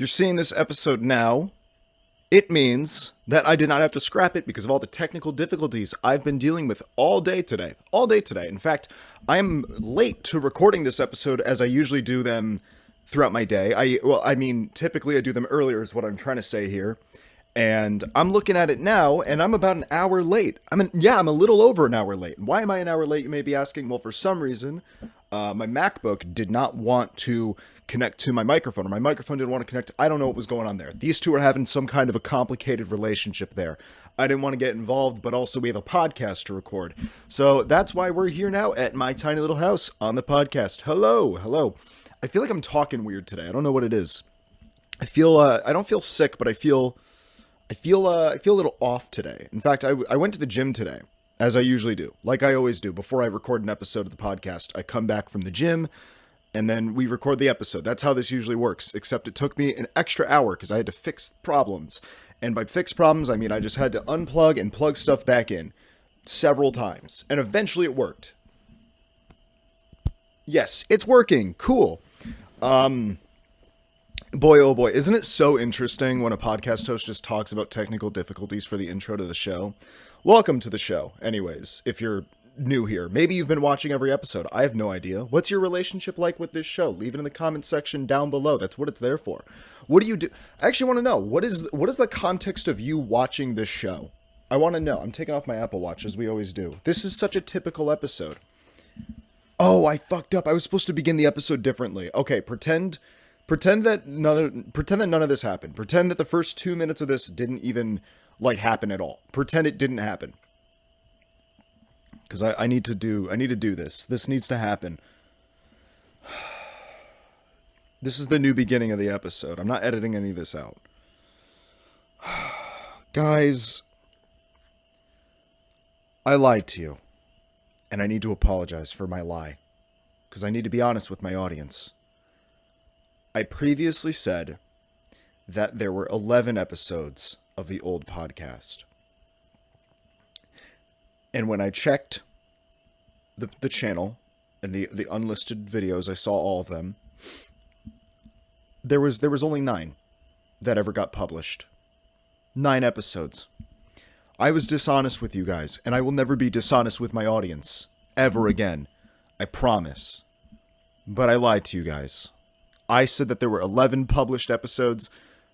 you're seeing this episode now, it means that I did not have to scrap it because of all the technical difficulties I've been dealing with all day today. All day today. In fact, I am late to recording this episode as I usually do them throughout my day. Typically I do them earlier is what I'm trying to say here. And I'm looking at it now, and I'm about an hour late. I'm a little over an hour late. Why am I an hour late, you may be asking? Well, for some reason, my MacBook did not want to connect to my microphone, or my microphone didn't want to connect. I don't know what was going on there. These two are having some kind of a complicated relationship there. I didn't want to get involved, but also we have a podcast to record. So that's why we're here now at my tiny little house on the podcast. Hello. I feel like I'm talking weird today. I don't know what it is. I don't feel sick, but I feel a little off today. In fact, I went to the gym today, as I usually do, like I always do. Before I record an episode of the podcast, I come back from the gym, and then we record the episode. That's how this usually works, except it took me an extra hour because I had to fix problems. And by fix problems, I mean I just had to unplug and plug stuff back in several times. And eventually it worked. Yes, it's working. Cool. Boy, oh boy, isn't it so interesting when a podcast host just talks about technical difficulties for the intro to the show? Welcome to the show, anyways, if you're new here. Maybe you've been watching every episode. I have no idea. What's your relationship like with this show? Leave it in the comment section down below. That's what it's there for. What do you do? I actually want to know, what is the context of you watching this show? I want to know. I'm taking off my Apple Watch, as we always do. This is such a typical episode. Oh, I fucked up. I was supposed to begin the episode differently. Okay, pretend that none of this happened. Pretend that the first 2 minutes of this didn't even happen at all. Pretend it didn't happen. Because I need to do this. This needs to happen. This is the new beginning of the episode. I'm not editing any of this out. Guys, I lied to you. And I need to apologize for my lie. Because I need to be honest with my audience. I previously said that there were 11 episodes of the old podcast. And when I checked the channel and the unlisted videos, I saw all of them. There was only 9 that ever got published. 9 episodes. I was dishonest with you guys, and I will never be dishonest with my audience ever again. I promise. But I lied to you guys. I said that there were 11 published episodes.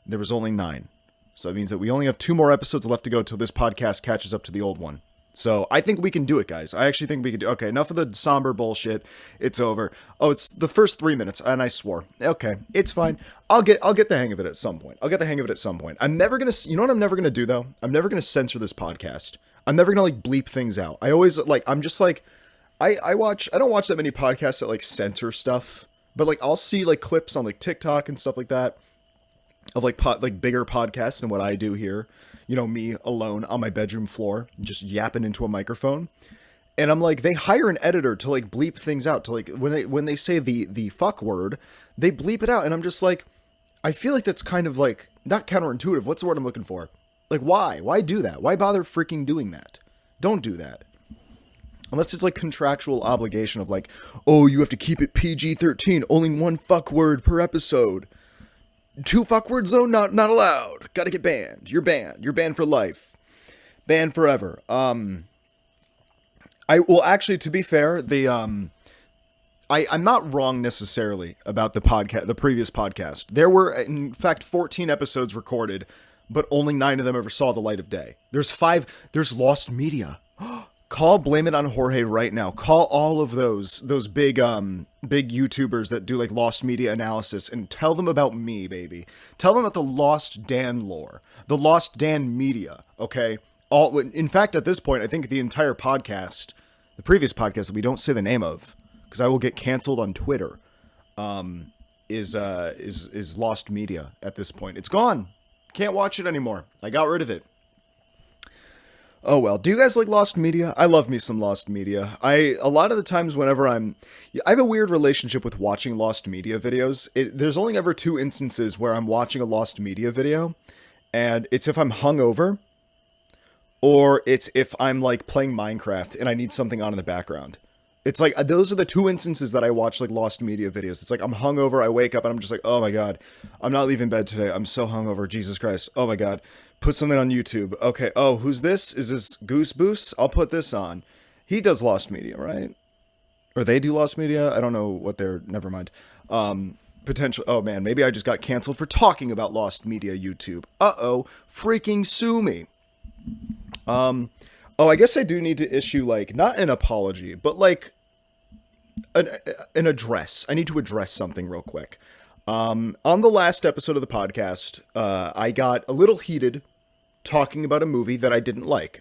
There was only 9. So that means that we only have 2 more episodes left to go till this podcast catches up to the old one. So I think we can do it, guys. I actually think we can do it. Okay, enough of the somber bullshit. It's over. Oh, it's the first 3 minutes, and I swore. Okay, it's fine. I'll get the hang of it at some point. I'm never gonna. You know what I'm never gonna do though? I'm never gonna censor this podcast. I'm never gonna bleep things out. I always I'm just I don't watch that many podcasts that censor stuff. But I'll see clips on TikTok and stuff like that of bigger podcasts than what I do here. You know, me alone on my bedroom floor, just yapping into a microphone. And I'm they hire an editor to bleep things out, to when they say the fuck word, they bleep it out. And I'm just I feel like that's kind of not counterintuitive. What's the word I'm looking for? Why? Why do that? Why bother freaking doing that? Don't do that. Unless it's contractual obligation of oh, you have to keep it PG-13, only 1 fuck word per episode. 2 fuck words though, not allowed. Gotta get banned. You're banned. You're banned for life. Banned forever. Actually, to be fair, I'm not wrong necessarily about the previous podcast. There were, in fact, 14 episodes recorded, but only 9 of them ever saw the light of day. There's lost media. Call Blame It on Jorge right now. Call all of those big YouTubers that do lost media analysis and tell them about me, baby. Tell them about the Lost Dan lore, the Lost Dan media. Okay. In fact, at this point, I think the entire podcast, the previous podcast that we don't say the name of, because I will get canceled on Twitter, is lost media at this point. It's gone. Can't watch it anymore. I got rid of it. Oh well, do you guys like Lost Media? I love me some Lost Media. A lot of the times whenever I have a weird relationship with watching Lost Media videos. There's only ever 2 instances where I'm watching a Lost Media video, and it's if I'm hungover, or it's if I'm playing Minecraft and I need something on in the background. It's like those are the two instances that I watch like lost media videos. It's like I'm hungover, I wake up and I'm just like, oh my god, I'm not leaving bed today. I'm so hungover, Jesus Christ. Oh my god. Put something on YouTube. Okay, oh, who's this? Is this Goose Boost? I'll put this on. He does lost media, right? Or they do lost media? I don't know what they're, never mind. Potential, oh man, maybe I just got canceled for talking about lost media YouTube. Uh-oh, freaking sue me. Oh, I guess I do need to issue like, not an apology, but like an address. I need to address something real quick. On the last episode of the podcast, I got a little heated talking about a movie that I didn't like.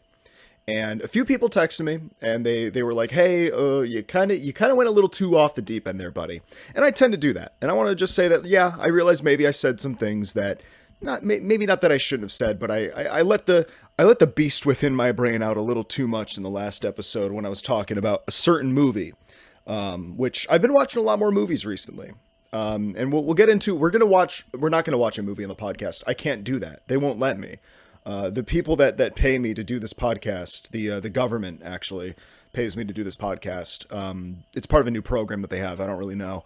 And a few people texted me, and they were like, hey, you kind of went a little too off the deep end there, buddy. And I tend to do that. And I want to just say that, yeah, I realize maybe I said some things that, maybe not that I shouldn't have said, but I let the beast within my brain out a little too much in the last episode when I was talking about a certain movie. Which I've been watching a lot more movies recently. And we'll get into, we're not going to watch a movie on the podcast. I can't do that. They won't let me. The people that pay me to do this podcast, the government actually pays me to do this podcast. It's part of a new program that they have. I don't really know.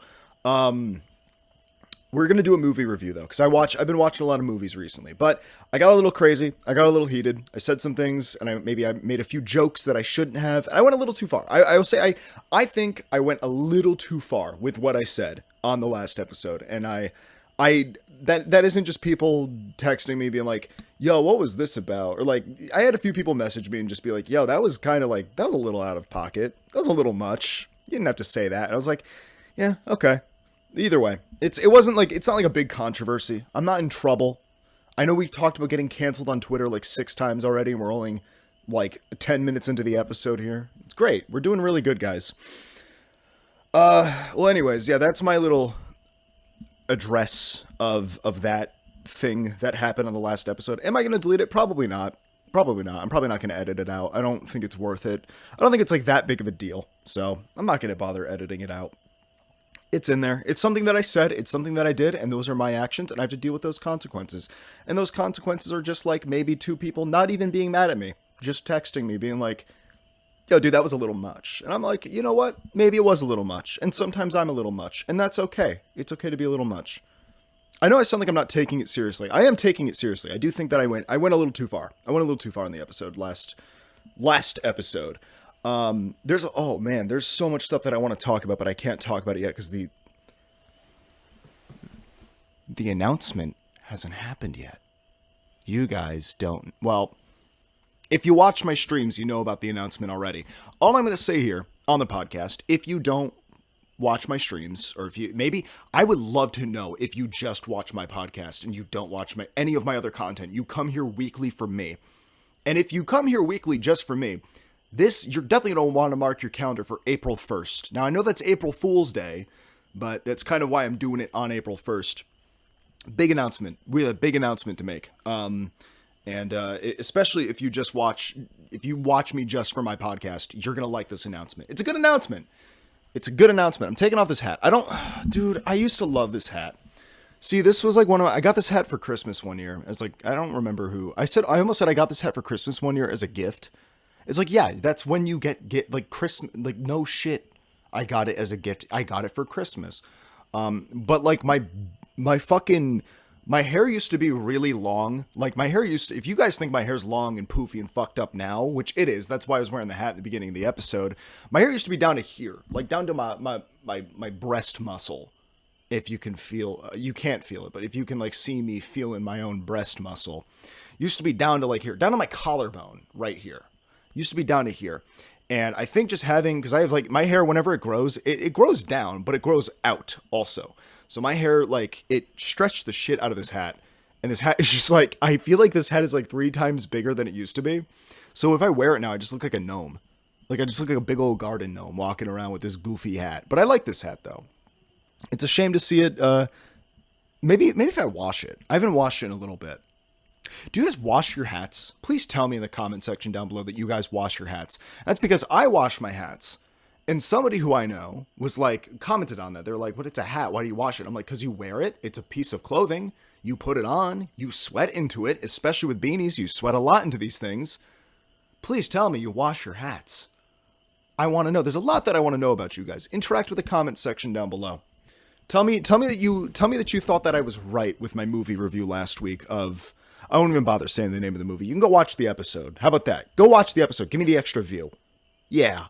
We're going to do a movie review though, because I've been watching a lot of movies recently, but I got a little crazy. I got a little heated. I said some things and I made a few jokes that I shouldn't have. I went a little too far. I will say, I think I went a little too far with what I said on the last episode. And that isn't just people texting me being like, yo, what was this about? Or like, I had a few people message me and just be like, yo, that was kind of like, that was a little out of pocket. That was a little much. You didn't have to say that. And I was like, yeah, okay. Either way, it's not like a big controversy. I'm not in trouble. I know we've talked about getting canceled on Twitter like 6 times already, and we're only like 10 minutes into the episode here. It's great. We're doing really good, guys. Well, anyways, yeah, that's my little address of that thing that happened on the last episode. Am I going to delete it? Probably not. Probably not. I'm probably not going to edit it out. I don't think it's worth it. I don't think it's like that big of a deal. So I'm not going to bother editing it out. It's in there. It's something that I said. It's something that I did. And those are my actions. And I have to deal with those consequences. And those consequences are just like maybe 2 people not even being mad at me. Just texting me being like, yo, dude, that was a little much. And I'm like, you know what? Maybe it was a little much. And sometimes I'm a little much. And that's okay. It's okay to be a little much. I know I sound like I'm not taking it seriously. I am taking it seriously. I do think that I went a little too far. I went a little too far in the episode last episode. There's so much stuff that I want to talk about, but I can't talk about it yet because the announcement hasn't happened yet. You guys don't. Well, if you watch my streams, you know about the announcement already. All I'm going to say here on the podcast, if you don't watch my streams, or if you, maybe I would love to know if you just watch my podcast and you don't watch any of my other content. You come here weekly for me. And if you come here weekly just for me, you're definitely going to want to mark your calendar for April 1st. Now, I know that's April Fool's Day, but that's kind of why I'm doing it on April 1st. Big announcement. We have a big announcement to make. Especially if you watch me just for my podcast, you're going to like this announcement. It's a good announcement. I'm taking off this hat. I used to love this hat. See, this was like I got this hat for Christmas one year. It's like, I don't remember who. I almost said I got this hat for Christmas one year as a gift. It's like, yeah, that's when you get like Christmas, like no shit. I got it as a gift. I got it for Christmas. But like my hair used to be really long. Like if you guys think my hair's long and poofy and fucked up now, which it is, that's why I was wearing the hat at the beginning of the episode. My hair used to be down to here, like down to my breast muscle. If you can feel, you can't feel it, but if you can like see me feeling my own breast muscle, used to be down to like here, down to my collarbone right here. Used to be down to here. And I think just because I have like my hair, whenever it grows, it grows down, but it grows out also. So my hair, like, it stretched the shit out of this hat. And this hat is just like, I feel like this hat is like 3 times bigger than it used to be. So if I wear it now, I just look like a gnome. Like I just look like a big old garden gnome walking around with this goofy hat. But I like this hat though. It's a shame to see it. Maybe if I wash it. I haven't washed it in a little bit. Do you guys wash your hats? Please tell me in the comment section down below that you guys wash your hats. That's because I wash my hats. And somebody who I know was like, commented on that. They're like, what, it's a hat. Why do you wash it? I'm like, because you wear it. It's a piece of clothing. You put it on. You sweat into it, especially with beanies. You sweat a lot into these things. Please tell me you wash your hats. I want to know. There's a lot that I want to know about you guys. Interact with the comment section down below. Tell me that you thought that I was right with my movie review last week of, I won't even bother saying the name of the movie. You can go watch the episode. How about that? Go watch the episode. Give me the extra view. Yeah.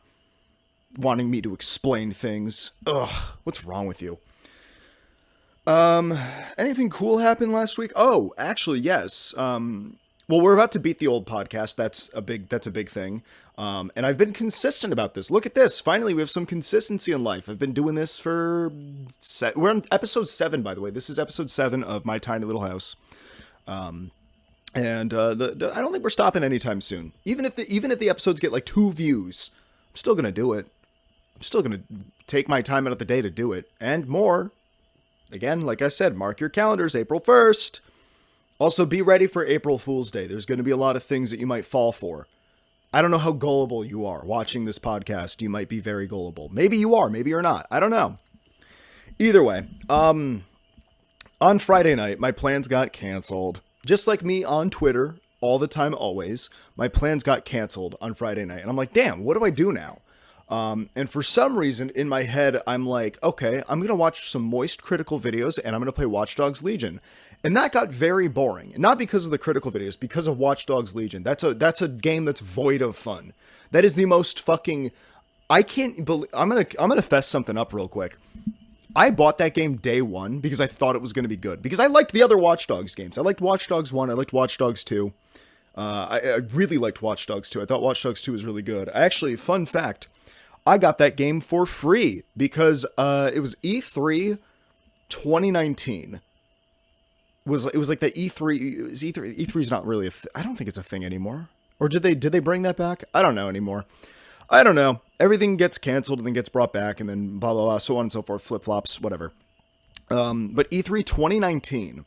Wanting me to explain things. Ugh, what's wrong with you? Anything cool happened last week? Oh, actually, yes. Well, we're about to beat the old podcast. That's a big thing. And I've been consistent about this. Look at this. Finally, we have some consistency in life. I've been doing this for... We're on episode 7, by the way. This is episode 7 of My Tiny Little House. And I don't think we're stopping anytime soon. Even if the episodes get like 2 views, I'm still going to do it. I'm still going to take my time out of the day to do it. And more. Again, like I said, mark your calendars, April 1st. Also, be ready for April Fool's Day. There's going to be a lot of things that you might fall for. I don't know how gullible you are watching this podcast. You might be very gullible. Maybe you are. Maybe you're not. I don't know. Either way, on Friday night, my plans got canceled. Just like me on Twitter, all the time, always. My plans got canceled on Friday night. And I'm like, damn, what do I do now? And for some reason in my head, I'm like, okay, I'm going to watch some moist critical videos and I'm going to play Watch Dogs Legion. And that got very boring. Not because of the critical videos, because of Watch Dogs Legion. That's a game that's void of fun. That is the most fucking... I can't believe... I'm gonna fess something up real quick. I bought that game day one because I thought it was going to be good. Because I liked the other Watch Dogs games. I liked Watch Dogs 1. I liked Watch Dogs 2. I really liked Watch Dogs 2. I thought Watch Dogs 2 was really good. Actually, fun fact... I got that game for free because it was E3 2019. It was like the E3 is E3's not really I don't think it's a thing anymore. Or did they bring that back? I don't know anymore. I don't know. Everything gets canceled and then gets brought back and then blah blah blah, so on and so forth, flip-flops, whatever. But E3 2019,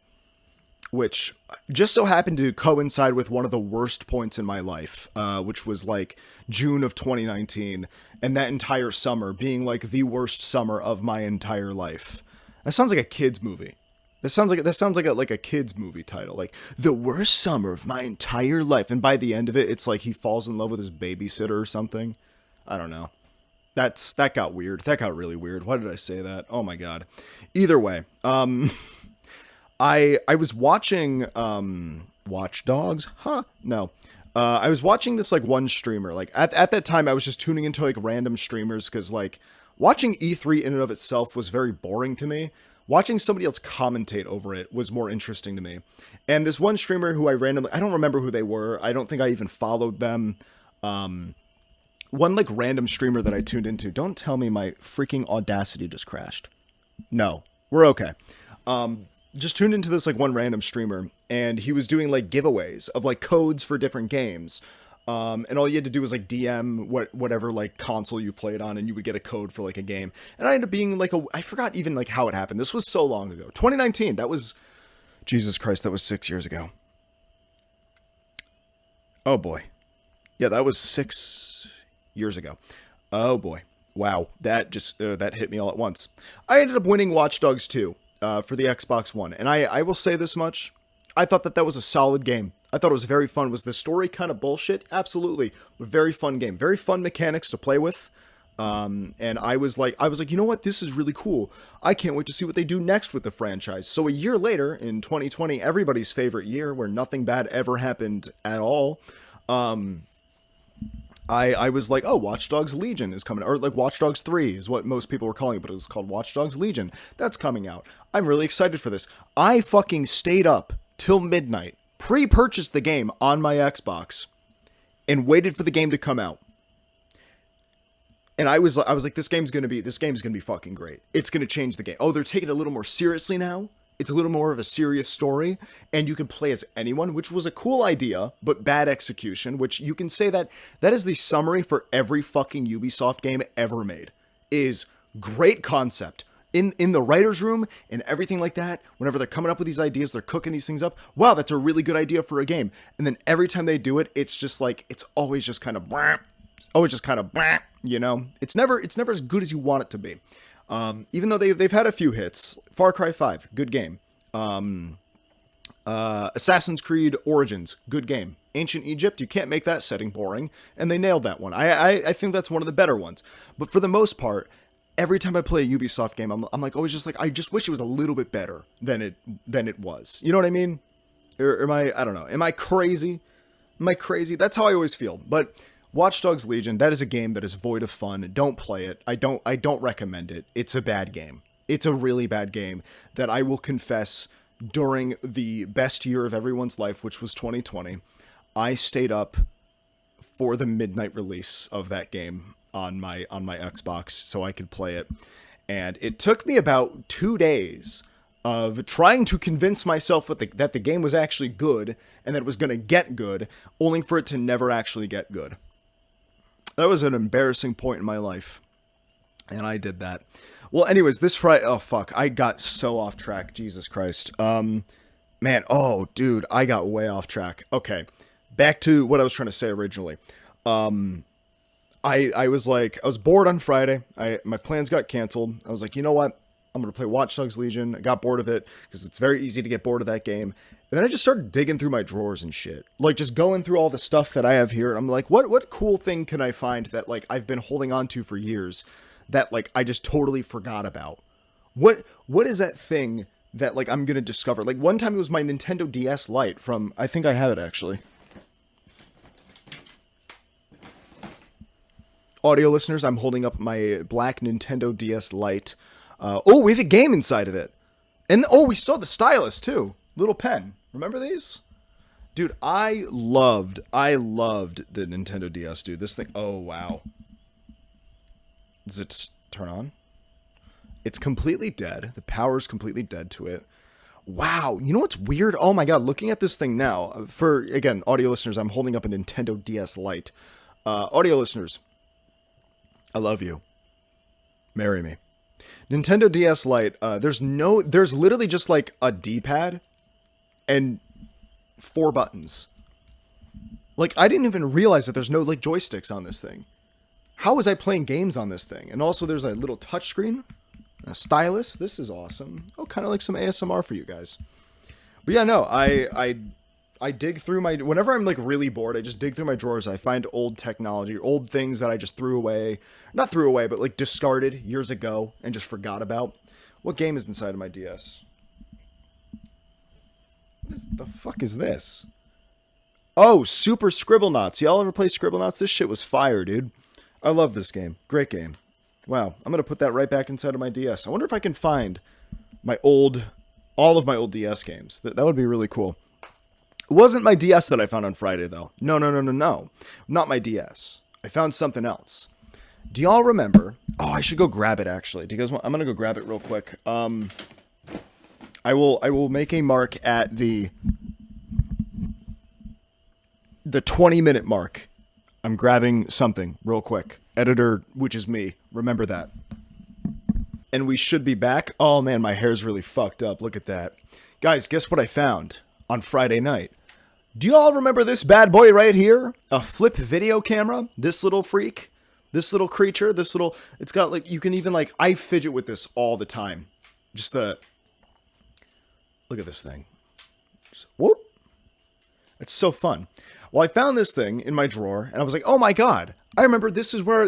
which just so happened to coincide with one of the worst points in my life, which was like June of 2019, and that entire summer being like the worst summer of my entire life. That sounds like a kid's movie. That sounds like a kid's movie title, like the worst summer of my entire life. And by the end of it, it's like he falls in love with his babysitter or something. I don't know. That got weird. That got really weird. Why did I say that? Oh my god. Either way, I was watching Watch Dogs. No. I was watching this like one streamer. Like at that time, I was just tuning into like random streamers because like watching E3 in and of itself was very boring to me. Watching somebody else commentate over it was more interesting to me. And this one streamer who I don't remember who they were. I don't think I even followed them. One like random streamer that I tuned into. Don't tell me my freaking Audacity just crashed. No, we're okay. Just tuned into this like one random streamer, and he was doing like giveaways of like codes for different games. And all you had to do was like DM whatever like console you played on, and you would get a code for like a game. And I ended up being like I forgot even like how it happened. This was so long ago. 2019. That was, Jesus Christ, that was 6 years ago. Oh boy. Yeah, that was 6 years ago. Oh boy. Wow. That just, that hit me all at once. I ended up winning Watch Dogs 2. For the Xbox One. And I will say this much. I thought that was a solid game. I thought it was very fun. Was the story kind of bullshit? Absolutely. But very fun game. Very fun mechanics to play with. And I was like, you know what? This is really cool. I can't wait to see what they do next with the franchise. So a year later, in 2020, everybody's favorite year, where nothing bad ever happened at all, I was like, oh, Watch Dogs Legion is coming out. Or like Watch Dogs 3 is what most people were calling it, but it was called Watch Dogs Legion. That's coming out. I'm really excited for this. I fucking stayed up till midnight, pre-purchased the game on my Xbox, and waited for the game to come out. And I was like, this game's gonna be fucking great. It's gonna change the game. Oh, they're taking it a little more seriously now. It's a little more of a serious story, and you can play as anyone, which was a cool idea, but bad execution, which you can say that is the summary for every fucking Ubisoft game ever made, is great concept. In the writer's room and everything like that, whenever they're coming up with these ideas, they're cooking these things up. Wow, that's a really good idea for a game. And then every time they do it, it's just like, it's always just kind of, you know? It's never as good as you want it to be. Even though they've had a few hits. Far Cry 5, good game. Assassin's Creed Origins, good game. Ancient Egypt, you can't make that setting boring, and they nailed that one. I think that's one of the better ones. But for the most part, every time I play a Ubisoft game, I'm like always just like, I just wish it was a little bit better than it was. You know what I mean? Or am I don't know. Am I crazy? Am I crazy? That's how I always feel. But Watch Dogs Legion, that is a game that is void of fun. Don't play it. I don't recommend it. It's a bad game. It's a really bad game that I will confess during the best year of everyone's life, which was 2020, I stayed up for the midnight release of that game on my Xbox so I could play it. And it took me about 2 days of trying to convince myself that the game was actually good and that it was going to get good, only for it to never actually get good. That was an embarrassing point in my life, and I did that. Well, anyways, this Friday... Oh, fuck. I got so off track. Jesus Christ. Man, oh, dude, I got way off track. Okay, back to what I was trying to say originally. I was bored on Friday. My plans got canceled. I was like, you know what? I'm going to play Watch Dogs Legion. I got bored of it because it's very easy to get bored of that game. And then I just started digging through my drawers and shit. Like, just going through all the stuff that I have here. I'm like, what cool thing can I find that, like, I've been holding on to for years that, like, I just totally forgot about? What is that thing that, like, I'm going to discover? Like, one time it was my Nintendo DS Lite from... I think I have it, actually. Audio listeners, I'm holding up my black Nintendo DS Lite. Oh, we have a game inside of it. And, oh, we still have the stylus, too. Little pen. Remember these? Dude, I loved the Nintendo DS, dude. This thing, oh, wow. Does it turn on? It's completely dead. The power's completely dead to it. Wow. You know what's weird? Oh, my God. Looking at this thing now. For, again, audio listeners, I'm holding up a Nintendo DS Lite. Audio listeners, I love you. Marry me. Nintendo DS Lite, there's literally just like a D-pad and 4 buttons. Like, I didn't even realize that there's no, like, joysticks on this thing. How was I playing games on this thing? And also there's a little touchscreen, a stylus. This is awesome. Oh, kind of like some ASMR for you guys. But yeah, no, I dig through whenever I'm, like, really bored, I just dig through my drawers. I find old technology, old things that I just threw away. Not threw away, but, like, discarded years ago and just forgot about. What game is inside of my DS? What the fuck is this? Oh, Super Scribblenauts. Y'all ever play Scribblenauts? This shit was fire, dude. I love this game. Great game. Wow, I'm going to put that right back inside of my DS. I wonder if I can find all of my old DS games. That would be really cool. It wasn't my DS that I found on Friday, though. No. Not my DS. I found something else. Do y'all remember... Oh, I should go grab it, actually. Do you guys want... I'm going to go grab it real quick. I will make a mark at the 20-minute mark. I'm grabbing something real quick. Editor, which is me. Remember that. And we should be back. Oh, man, my hair's really fucked up. Look at that. Guys, guess what I found on Friday night? Do you all remember this bad boy right here? A flip video camera? This little freak? This little creature? It's got, like, you can even, like, I fidget with this all the time. Look at this thing. Just, whoop. It's so fun. Well, I found this thing in my drawer, and I was like, oh my God, I remember this is where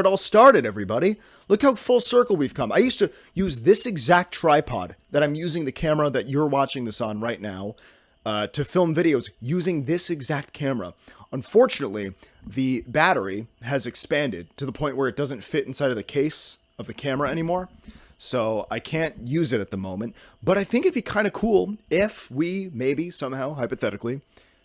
it all started, everybody. Look how full circle we've come. I used to use this exact tripod that I'm using the camera that you're watching this on right now to film videos using this exact camera. Unfortunately, the battery has expanded to the point where it doesn't fit inside of the case of the camera anymore. So I can't use it at the moment, but I think it'd be kind of cool if we maybe somehow, hypothetically,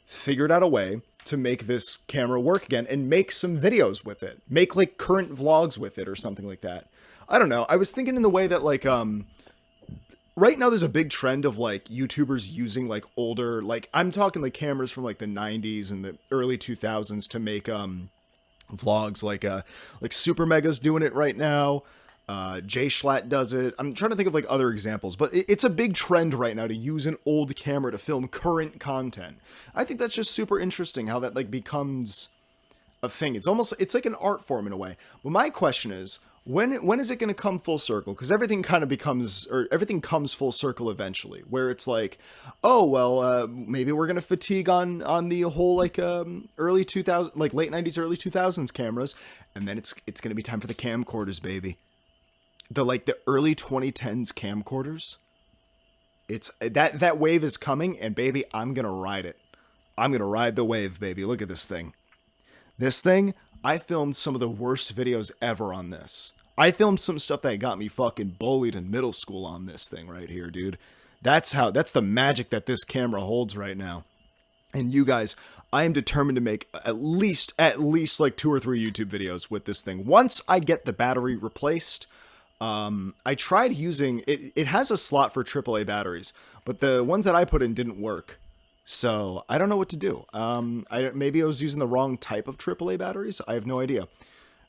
figured out a way to make this camera work again and make some videos with it. Make, like, current vlogs with it or something like that. I don't know. I was thinking in the way that, like, right now there's a big trend of, like, YouTubers using, like, older, like, I'm talking, like, cameras from, like, the 90s and the early 2000s to make, vlogs, like Super Mega's doing it right now. Jay Schlatt does it. I'm trying to think of, like, other examples, but it's a big trend right now to use an old camera to film current content. I think that's just super interesting how that, like, becomes a thing. It's like an art form in a way. But my question is, When is it going to come full circle? Because everything kind of becomes, or everything comes full circle eventually, where it's like, oh well, maybe we're going to fatigue on the whole like early 2000, like late 90s, early 2000s cameras, and then it's going to be time for the camcorders, baby. The early 2010s camcorders. It's that wave is coming, and baby, I'm gonna ride it. I'm gonna ride the wave, baby. Look at this thing. This thing, I filmed some of the worst videos ever on this. I filmed some stuff that got me fucking bullied in middle school on this thing right here, dude. That's the magic that this camera holds right now. And you guys, I am determined to make at least like 2 or 3 YouTube videos with this thing. Once I get the battery replaced, I tried using it. It has a slot for AAA batteries, but the ones that I put in didn't work. So I don't know what to do. Maybe I was using the wrong type of AAA batteries. I have no idea.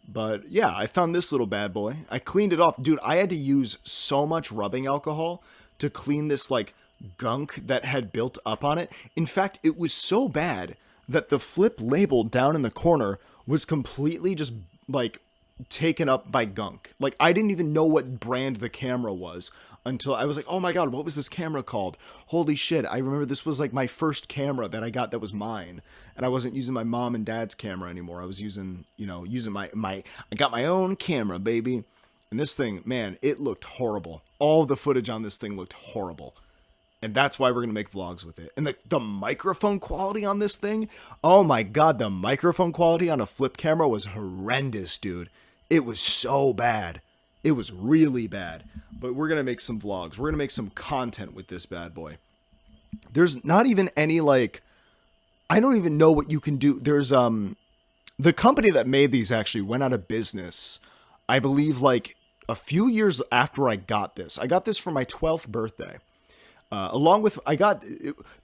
But yeah, I found this little bad boy. I cleaned it off. Dude, I had to use so much rubbing alcohol to clean this like gunk that had built up on it. In fact, it was so bad that the flip label down in the corner was completely just like taken up by gunk. Like I didn't even know what brand the camera was until I was like, oh my god, what was this camera called? Holy shit, I remember this was like my first camera that I got that was mine. And I wasn't using my mom and dad's camera anymore. I was using my I got my own camera, baby. And this thing, man, it looked horrible. All the footage on this thing looked horrible. And that's why we're going to make vlogs with it. And the microphone quality on this thing, oh my god, the microphone quality on a flip camera was horrendous, dude. It was so bad. It was really bad. But we're going to make some vlogs. We're going to make some content with this bad boy. There's not even any, like, I don't even know what you can do. There's, the company that made these actually went out of business, I believe, like, a few years after I got this. I got this for my 12th birthday. Along with,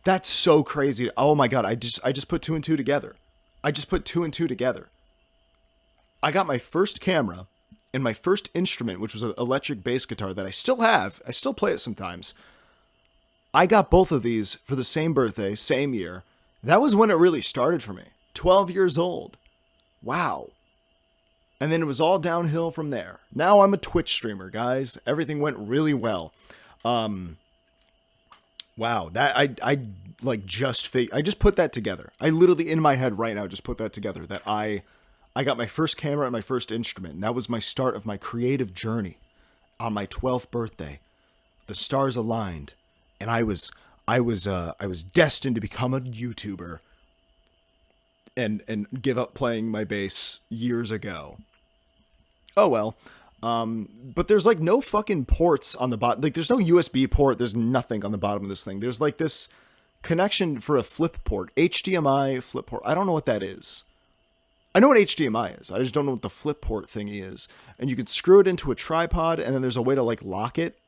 that's so crazy. Oh my god, I just put 2 and 2 together. I just put 2 and 2 together. I got my first camera and my first instrument, which was an electric bass guitar that I still have. I still play it sometimes. I got both of these for the same birthday, same year. That was when it really started for me. 12 years old. Wow. And then it was all downhill from there. Now I'm a Twitch streamer, guys. Everything went really well. Wow, that I just put that together. I literally in my head right now just put that together, that I got my first camera and my first instrument, and that was my start of my creative journey on my 12th birthday. The stars aligned, and I was destined to become a YouTuber and give up playing my bass years ago. Oh well. But there's like no fucking ports on the bottom. Like there's no USB port. There's nothing on the bottom of this thing. There's like this connection for a flip port, HDMI flip port. I don't know what that is. I know what HDMI is. I just don't know what the flip port thingy is. And you can screw it into a tripod, and then there's a way to like lock it.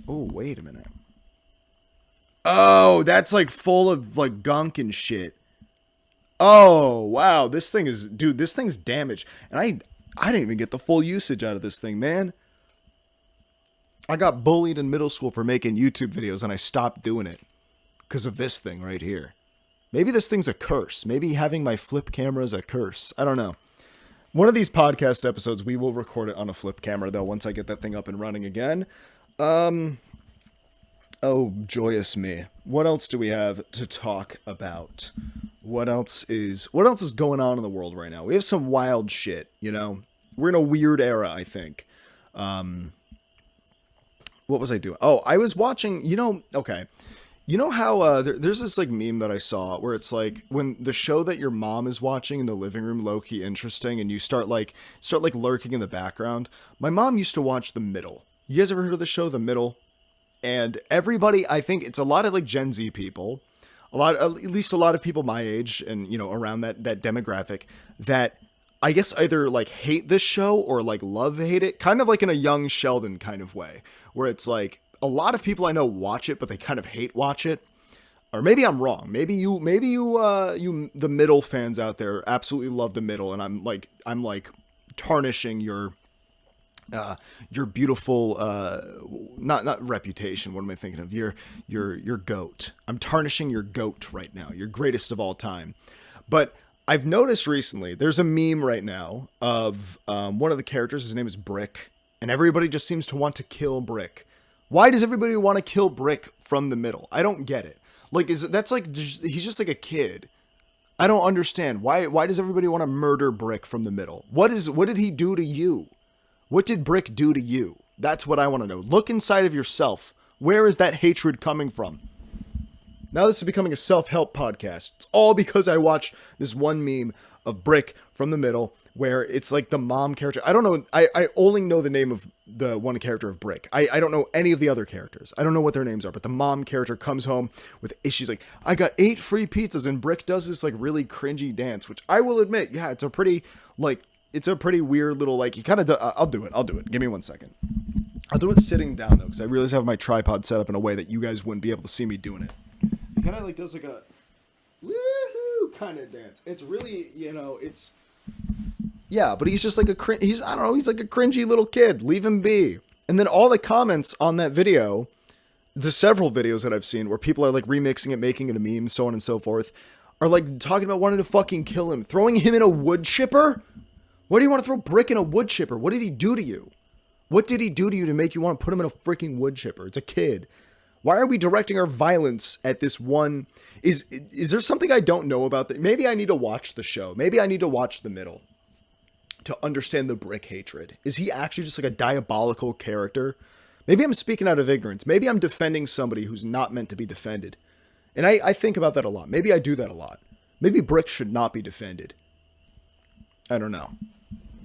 Oh, wait a minute. Oh, that's like full of like gunk and shit. Oh, wow. This thing's damaged. And I didn't even get the full usage out of this thing, man. I got bullied in middle school for making YouTube videos, and I stopped doing it because of this thing right here. Maybe this thing's a curse. Maybe having my flip camera is a curse. I don't know. One of these podcast episodes, we will record it on a flip camera, though, once I get that thing up and running again. Oh, joyous me. What else do we have to talk about? What else is going on in the world right now? We have some wild shit, you know? We're in a weird era, I think. What was I doing? Oh, I was watching, okay. You know how there's this like meme that I saw where it's like when the show that your mom is watching in the living room low-key interesting and you start lurking in the background. My mom used to watch The Middle. You guys ever heard of the show The Middle? And everybody, I think it's a lot of like Gen Z people, at least a lot of people my age and around that demographic that I guess either like hate this show or like hate it, kind of like in a Young Sheldon kind of way, where it's like a lot of people I know watch it, but they kind of hate watch it. Or maybe I'm wrong. Maybe you, the Middle fans out there absolutely love The Middle, and I'm like tarnishing your beautiful, not reputation. What am I thinking of? Your goat. I'm tarnishing your goat right now. Your greatest of all time. But I've noticed recently there's a meme right now of one of the characters. His name is Brick, and everybody just seems to want to kill Brick. Why does everybody want to kill Brick from the middle? I don't get it. Like, that's like he's just like a kid. I don't understand why does everybody want to murder Brick from the middle? What did he do to you? What did Brick do to you? That's what I want to know. Look inside of yourself. Where is that hatred coming from? Now this is becoming a self-help podcast. It's all because I watched this one meme of Brick from the middle where it's like the mom character. I don't know. I only know the name of the one character of Brick. I don't know any of the other characters. I don't know what their names are, but the mom character comes home with, she's like, I got 8 free pizzas, and Brick does this like really cringy dance, which I will admit, yeah, it's a pretty weird little, like, he kind of, I'll do it. Give me 1 second. I'll do it sitting down though, because I realize I have my tripod set up in a way that you guys wouldn't be able to see me doing it. He kind of like does like a woohoo kind of dance. It's really, it's, yeah, but he's just like he's like a cringy little kid. Leave him be. And then all the comments on that video, the several videos that I've seen where people are like remixing it, making it a meme, so on and so forth, are like talking about wanting to fucking kill him, throwing him in a wood chipper. Why do you want to throw Brick in a wood chipper? What did he do to you? What did he do to you to make you want to put him in a freaking wood chipper? It's a kid. Why are we directing our violence at this one? Is there something I don't know about that? Maybe I need to watch the show. Maybe I need to watch the middle to understand the Brick hatred. Is he actually just like a diabolical character? Maybe I'm speaking out of ignorance. Maybe I'm defending somebody who's not meant to be defended. And I think about that a lot. Maybe I do that a lot. Maybe Brick should not be defended. I don't know.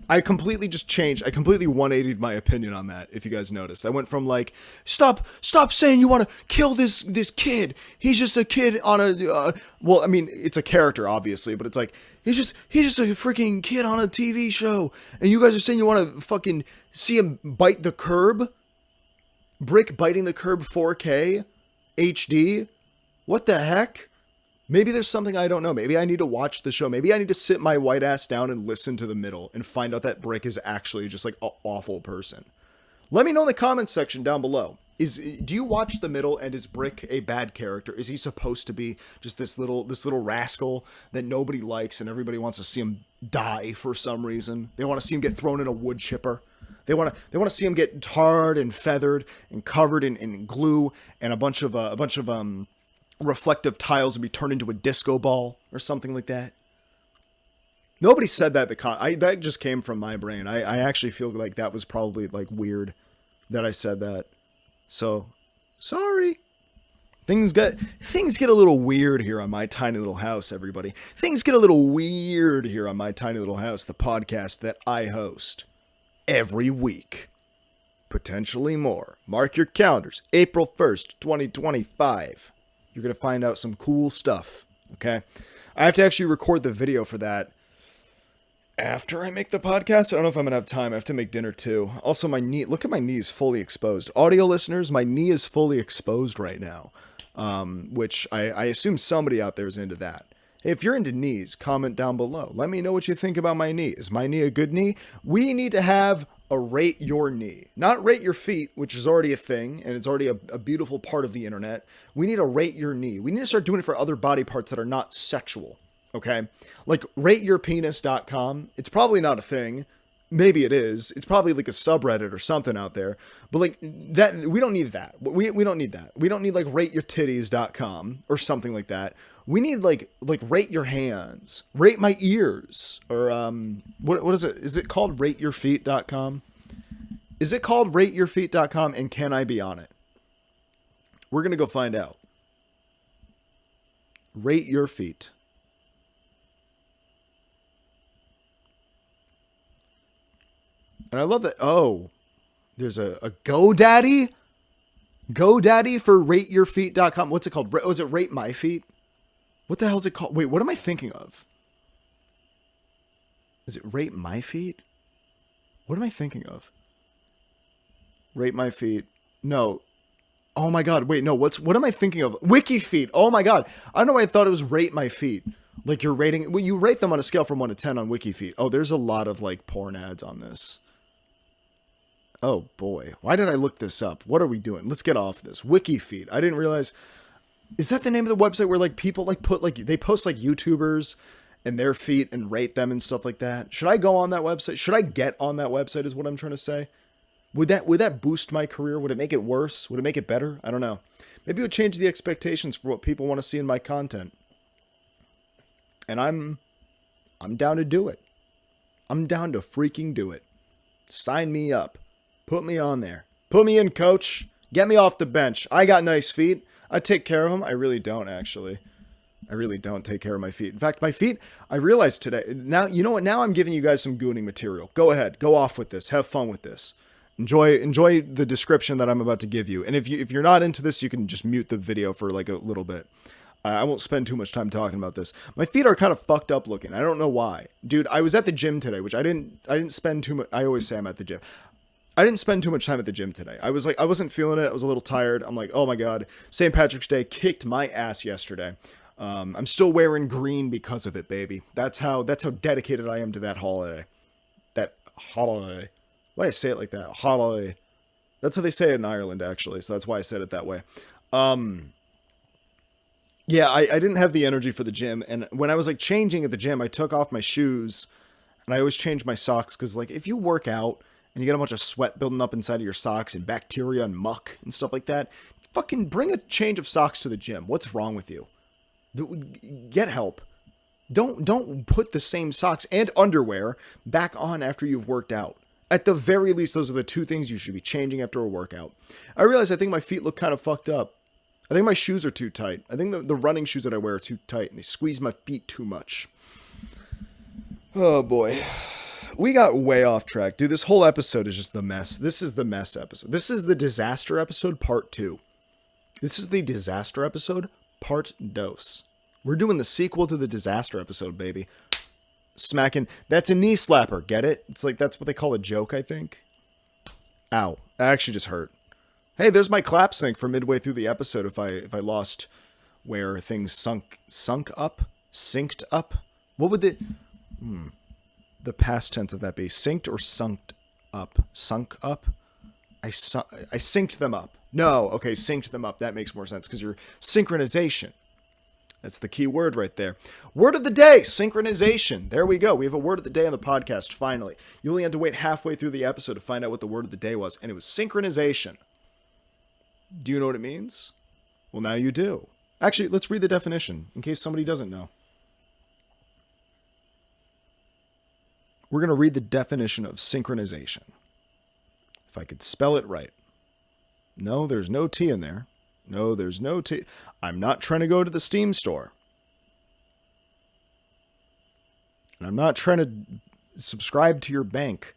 I completely 180'd my opinion on that, if you guys noticed. I went from like, stop saying you want to kill this kid. He's just a kid on a, well, I mean, it's a character, obviously, but it's like, he's just a freaking kid on a TV show. And you guys are saying you want to fucking see him bite the curb? Brick biting the curb 4K? HD? What the heck? Maybe there's something I don't know. Maybe I need to watch the show. Maybe I need to sit my white ass down and listen to the middle and find out that Brick is actually just like an awful person. Let me know in the comments section down below. Do you watch the middle, and is Brick a bad character? Is he supposed to be just this little rascal that nobody likes and everybody wants to see him die for some reason? They want to see him get thrown in a wood chipper. They want to see him get tarred and feathered and covered in glue and a bunch of reflective tiles and be turned into a disco ball or something like that. Nobody said that. That just came from my brain. I actually feel like that was probably like weird that I said that. So, sorry. Things get a little weird here on my tiny little house, everybody. Things get a little weird here on my tiny little house, the podcast that I host every week. Potentially more. Mark your calendars. April 1st, 2025. You're going to find out some cool stuff, okay? I have to actually record the video for that after I make the podcast. I don't know if I'm going to have time. I have to make dinner too. Also, my knee, look at my knees fully exposed. Audio listeners, my knee is fully exposed right now, which I assume somebody out there is into that. Hey, if you're into knees, comment down below. Let me know what you think about my knee. Is my knee a good knee? We need to have a rate your knee, not rate your feet, which is already a thing, and it's already a beautiful part of the internet. We need to rate your knee. We need to start doing it for other body parts that are not sexual, okay? Like rateyourpenis.com. It's probably not a thing. Maybe it is. It's probably like a subreddit or something out there. But like that, we don't need that. We don't need that. We don't need like rateyourtitties.com or something like that. We need like rate your hands, rate my ears, or what is it? Is it called rateyourfeet.com? Is it called rateyourfeet.com, and can I be on it? We're going to go find out. Rate your feet. And I love that. Oh, there's a GoDaddy? GoDaddy for rateyourfeet.com. What's it called? Was it Rate My Feet? What the hell is it called? Wait, what am I thinking of? Is it Rate My Feet? What am I thinking of? Rate My Feet. No. Oh my God. Wait, no. What am I thinking of? Wiki Feet. Oh my God. I don't know why I thought it was Rate My Feet. Like you're rating, well, you rate them on a scale from 1 to 10 on Wiki Feet. Oh, there's a lot of like porn ads on this. Oh boy. Why did I look this up? What are we doing? Let's get off this. Wiki Feet. I didn't realize. Is that the name of the website where like people like put like they post like YouTubers and their feet and rate them and stuff like that. Should I go on that website? Should I get on that website is what I'm trying to say. Would that boost my career? Would it make it worse? Would it make it better? I don't know. Maybe it would change the expectations for what people want to see in my content. And I'm down to do it. I'm down to freaking do it. Sign me up. Put me on there. Put me in, coach. Get me off the bench. I got nice feet. I take care of them. I really don't, actually. I really don't take care of my feet. In fact, my feet, I realized today, now, you know what? Now I'm giving you guys some gooning material. Go ahead. Go off with this. Have fun with this. Enjoy the description that I'm about to give you. And if you're not into this, you can just mute the video for like a little bit. I won't spend too much time talking about this. My feet are kind of fucked up looking. I don't know why. Dude, I was at the gym today, which I didn't spend too much. I always say I'm at the gym. I didn't spend too much time at the gym today. I wasn't feeling it. I was a little tired. I'm like, oh my God, St. Patrick's Day kicked my ass yesterday. I'm still wearing green because of it, baby. That's how dedicated I am to that holiday. That holiday. Why did I say it like that? Holiday. That's how they say it in Ireland, actually. So that's why I said it that way. Yeah, I didn't have the energy for the gym. And when I was like changing at the gym, I took off my shoes and I always change my socks. Cause like if you work out and you get a bunch of sweat building up inside of your socks and bacteria and muck and stuff like that, fucking bring a change of socks to the gym. What's wrong with you? Get help. Don't put the same socks and underwear back on after you've worked out. At the very least, those are the two things you should be changing after a workout. I realize I think my feet look kind of fucked up. I think my shoes are too tight. I think the running shoes that I wear are too tight and they squeeze my feet too much. Oh boy. We got way off track. Dude, this whole episode is just the mess. This is the mess episode. This is the disaster episode part 2. This is the disaster episode part dos. We're doing the sequel to the disaster episode, baby. Smacking. That's a knee slapper. Get it? It's like that's what they call a joke, I think. Ow. That actually just hurt. Hey, there's my clap sync for midway through the episode if I lost where things synced up. What would the past tense of that be? Synced or sunked up? Sunk up? I synced them up. No, okay, synced them up. That makes more sense because you're synchronization. That's the key word right there. Word of the day, synchronization. There we go. We have a word of the day on the podcast, finally. You only had to wait halfway through the episode to find out what the word of the day was, and it was synchronization. Do you know what it means? Well, now you do. Actually, let's read the definition in case somebody doesn't know. We're going to read the definition of synchronization. If I could spell it right. No, there's no T in there. No, there's no T. I'm not trying to go to the Steam store. And I'm not trying to subscribe to your bank.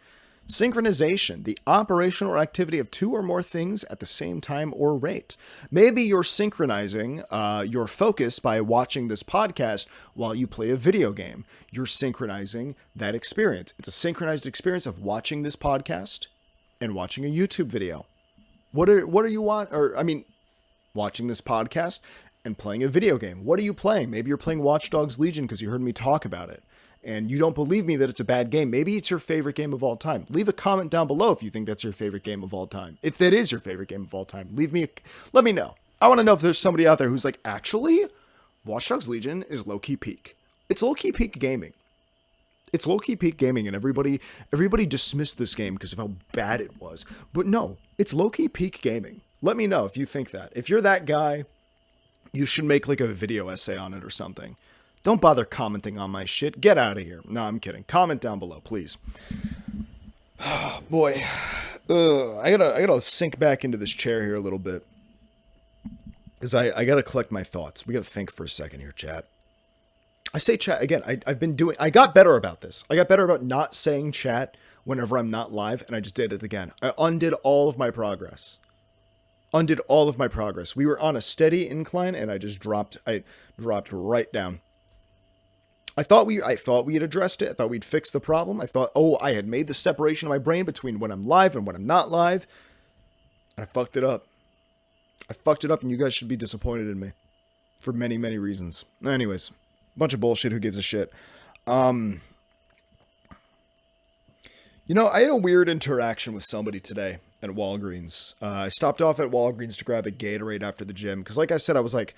Synchronization, the operation or activity of two or more things at the same time or rate. Maybe you're synchronizing your focus by watching this podcast while you play a video game. You're synchronizing that experience. It's a synchronized experience of watching this podcast and watching a YouTube video. What are you watching this podcast and playing a video game. What are you playing? Maybe you're playing Watch Dogs Legion because you heard me talk about it. And you don't believe me that it's a bad game. Maybe it's your favorite game of all time. Leave a comment down below if you think that's your favorite game of all time. If that is your favorite game of all time, let me know. I want to know if there's somebody out there who's like, actually, Watch Dogs Legion is low-key peak. It's low-key peak gaming. It's low-key peak gaming, and everybody dismissed this game because of how bad it was. But no, it's low-key peak gaming. Let me know if you think that. If you're that guy, you should make like a video essay on it or something. Don't bother commenting on my shit. Get out of here. No, I'm kidding. Comment down below, please. Oh, boy. I gotta sink back into this chair here a little bit. Because I gotta collect my thoughts. We gotta think for a second here, chat. I say chat, again, I got better about this. I got better about not saying chat whenever I'm not live, and I just did it again. I undid all of my progress. We were on a steady incline, and I dropped right down. I thought we had addressed it. I thought we'd fixed the problem. I thought, I had made the separation of my brain between when I'm live and when I'm not live. And I fucked it up. And you guys should be disappointed in me. For many, many reasons. Anyways, bunch of bullshit. Who gives a shit? I had a weird interaction with somebody today at Walgreens. I stopped off at Walgreens to grab a Gatorade after the gym. Because like I said, I was like,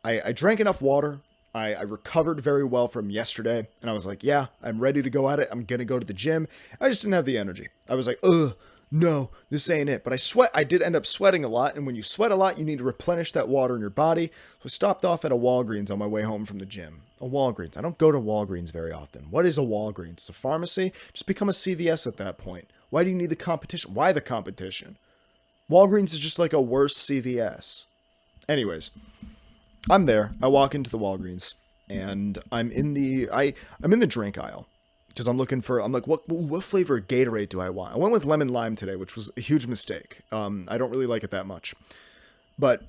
I drank enough water. I recovered very well from yesterday, and I was like, yeah, I'm ready to go at it. I'm going to go to the gym. I just didn't have the energy. I was like, ugh, no, this ain't it. But I did end up sweating a lot, and when you sweat a lot, you need to replenish that water in your body. So I stopped off at a Walgreens on my way home from the gym. A Walgreens. I don't go to Walgreens very often. What is a Walgreens? It's a pharmacy? Just become a CVS at that point. Why do you need the competition? Why the competition? Walgreens is just like a worse CVS. Anyways, I'm there. I walk into the Walgreens, and I'm in the drink aisle because I'm like, what flavor of Gatorade do I want? I went with lemon lime today, which was a huge mistake. I don't really like it that much, but.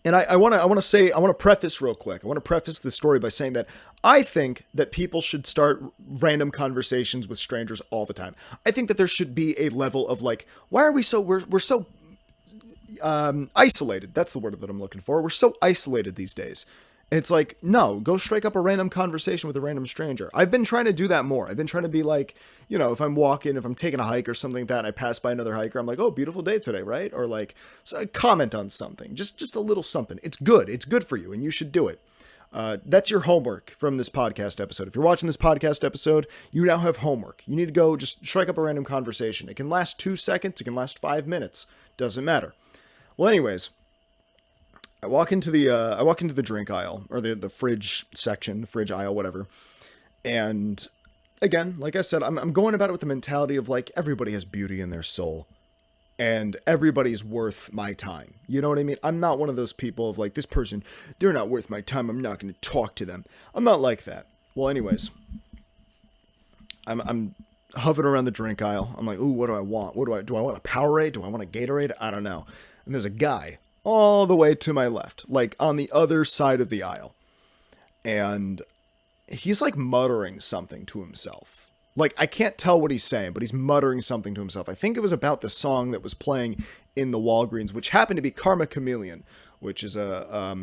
And I want to preface real quick. I want to preface this story by saying that I think that people should start random conversations with strangers all the time. I think that there should be a level of like, why are we so, we're so isolated. That's the word that I'm looking for. We're so isolated these days. And it's like, no, go strike up a random conversation with a random stranger. I've been trying to do that more. I've been trying to be like, if I'm walking, if I'm taking a hike or something like that, and I pass by another hiker, I'm like, oh, beautiful day today, right? Or like, so I comment on something, just a little something. It's good. It's good for you, and you should do it. That's your homework from this podcast episode. If you're watching this podcast episode, you now have homework. You need to go just strike up a random conversation. It can last 2 seconds. It can last 5 minutes. Doesn't matter. Well, anyways. I walk into the drink aisle or the fridge section, fridge aisle, whatever. And again, like I said, I'm going about it with the mentality of like, everybody has beauty in their soul and everybody's worth my time. You know what I mean? I'm not one of those people of like, this person, they're not worth my time. I'm not going to talk to them. I'm not like that. Well, anyways, I'm hovering around the drink aisle. I'm like, ooh, what do I want? Do I want a Powerade? Do I want a Gatorade? I don't know. And there's a guy all the way to my left, like on the other side of the aisle. And he's like muttering something to himself. Like, I can't tell what he's saying, but he's muttering something to himself. I think it was about the song that was playing in the Walgreens, which happened to be Karma Chameleon, which is a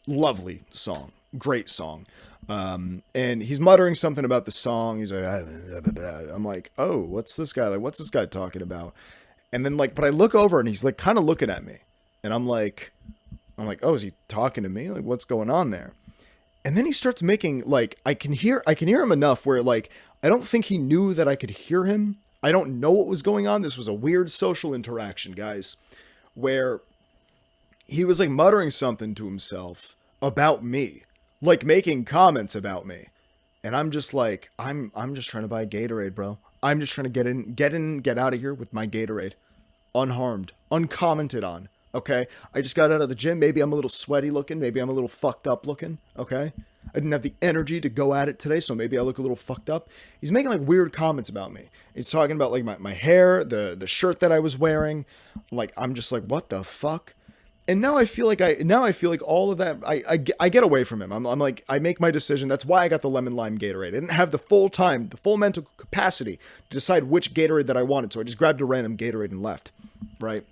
lovely song. Great song. And he's muttering something about the song. He's like, I'm like, oh, what's this guy? Like, what's this guy talking about? And then like, but I look over and he's like kind of looking at me, and I'm like, oh, is he talking to me? Like, what's going on there? And then he starts making like, I can hear him enough where like, I don't think he knew that I could hear him. I don't know what was going on. This was a weird social interaction, guys, where he was like muttering something to himself about me, like making comments about me. And I'm just like, I'm just trying to buy a Gatorade, bro. I'm just trying to get out of here with my Gatorade. Unharmed, uncommented on, okay? I just got out of the gym. Maybe I'm a little sweaty looking. Maybe I'm a little fucked up looking, okay? I didn't have the energy to go at it today, so maybe I look a little fucked up. He's making like weird comments about me. He's talking about like my hair, the shirt that I was wearing. Like, I'm just like, what the fuck? And now I feel like all of that, I get away from him. I'm like, I make my decision. That's why I got the lemon lime Gatorade. I didn't have the full mental capacity to decide which Gatorade that I wanted. So I just grabbed a random Gatorade and left, right?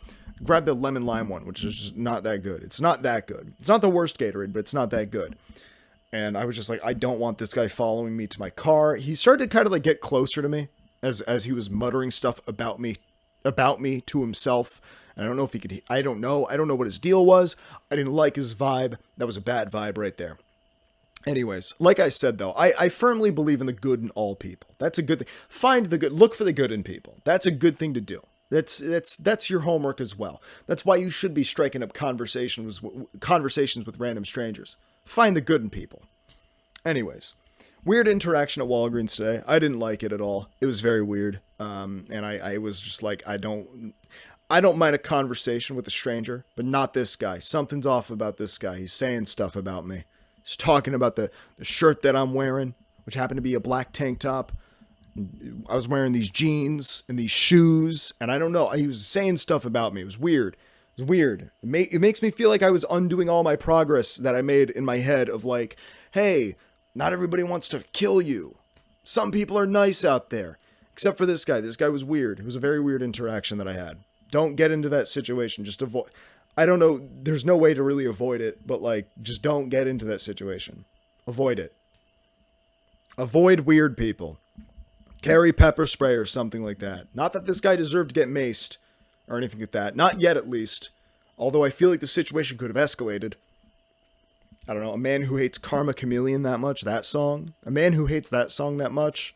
Grabbed the lemon lime one, which is just not that good. It's not that good. It's not the worst Gatorade, but it's not that good. And I was just like, I don't want this guy following me to my car. He started to kind of like get closer to me as he was muttering stuff about me to himself. I don't know if he could, I don't know what his deal was. I didn't like his vibe. That was a bad vibe right there. Anyways, like I said though, I firmly believe in the good in all people. That's a good thing. Find the good, look for the good in people. That's a good thing to do. That's your homework as well. That's why you should be striking up conversations with random strangers. Find the good in people. Anyways, weird interaction at Walgreens today. I didn't like it at all. It was very weird. And I was just like, I don't mind a conversation with a stranger, but not this guy. Something's off about this guy. He's saying stuff about me. He's talking about the shirt that I'm wearing, which happened to be a black tank top. I was wearing these jeans and these shoes, and I don't know. He was saying stuff about me. It was weird. It was weird. It makes me feel like I was undoing all my progress that I made in my head of like, hey, not everybody wants to kill you. Some people are nice out there. Except for this guy. This guy was weird. It was a very weird interaction that I had. Don't get into that situation. Just avoid. I don't know. There's no way to really avoid it, but like, just don't get into that situation. Avoid it. Avoid weird people. Carry pepper spray or something like that. Not that this guy deserved to get maced or anything like that. Not yet, at least. Although I feel like the situation could have escalated. I don't know, a man who hates Karma Chameleon that much, that song. A man who hates that song that much,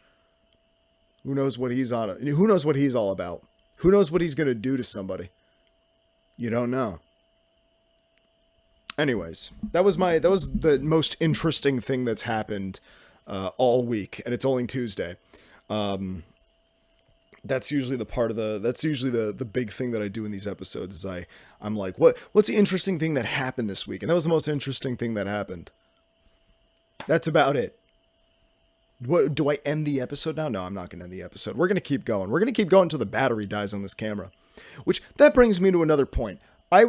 who knows what he's on? Who knows what he's all about? Who knows what he's going to do to somebody? You don't know. Anyways, that was the most interesting thing that's happened all week, and it's only Tuesday. That's usually the big thing that I do in these episodes is I'm like, what's the interesting thing that happened this week? And that was the most interesting thing that happened. That's about it. What, do I end the episode now? No, I'm not going to end the episode. We're going to keep going. We're going to keep going until the battery dies on this camera. Which, that brings me to another point. I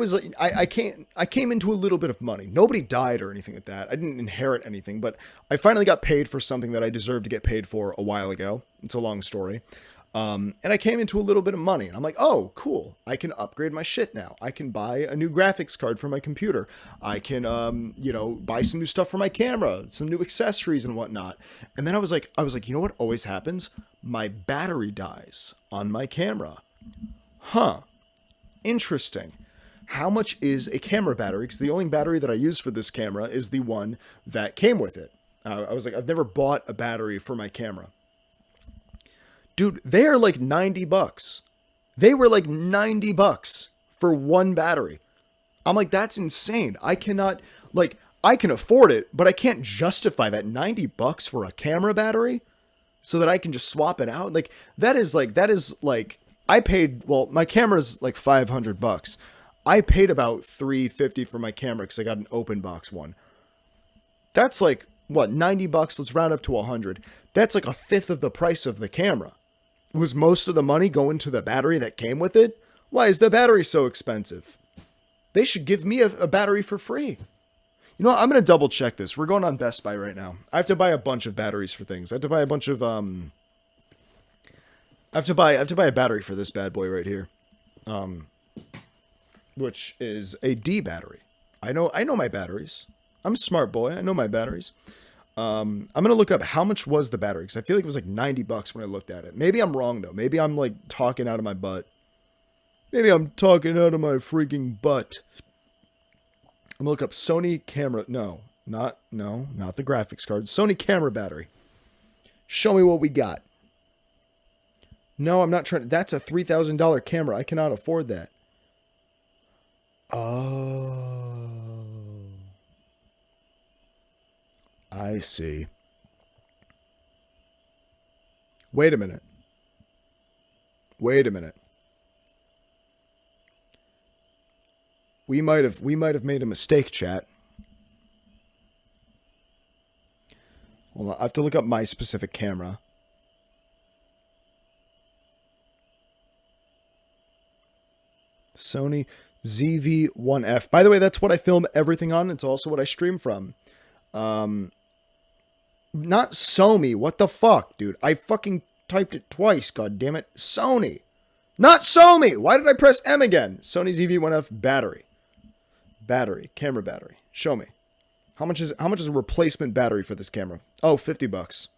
came into a little bit of money. Nobody died or anything like that. I didn't inherit anything, but I finally got paid for something that I deserved to get paid for a while ago. It's a long story. And I came into a little bit of money, and I'm like, oh, cool. I can upgrade my shit now. I can buy a new graphics card for my computer. I can, buy some new stuff for my camera, some new accessories and whatnot. And then I was like, you know what always happens? My battery dies on my camera. Huh. Interesting. How much is a camera battery? Because the only battery that I use for this camera is the one that came with it. I was like, I've never bought a battery for my camera. Dude, they are like $90. They were like $90 for one battery. I'm like, that's insane. I can afford it, but I can't justify that $90 for a camera battery so that I can just swap it out. Like, that is like, I paid, well, my camera's like $500. I paid about $350 for my camera because I got an open box one. That's like, what, $90? Let's round up to $100. That's like a fifth of the price of the camera. Was most of the money going to the battery that came with it? Why is the battery so expensive? They should give me a battery for free. You know what? I'm going to double check this. We're going on Best Buy right now. I have to buy a bunch of batteries for things. I have to buy a bunch of, I have to buy a battery for this bad boy right here. Which is a D battery. I know my batteries. I'm a smart boy. I know my batteries. I'm going to look up how much was the battery, because I feel like it was like $90 when I looked at it. Maybe I'm wrong, though.Maybe I'm like talking out of my butt. Maybe I'm talking out of my freaking butt. I'm going to look up Sony camera. No, not the graphics card. Sony camera battery. Show me what we got. No, I'm not trying. That's a $3,000 camera. I cannot afford that. Oh. I see. Wait a minute. We might have made a mistake, chat. Hold on, I have to look up my specific camera. Sony ZV-1F. By the way, that's what I film everything on. It's also what I stream from. Not Sony. What the fuck, dude? I fucking typed it twice. God damn it. Sony. Not Sony. Why did I press M again? Sony ZV-1F battery. Camera battery. Show me. How much is a replacement battery for this camera? Oh, $50.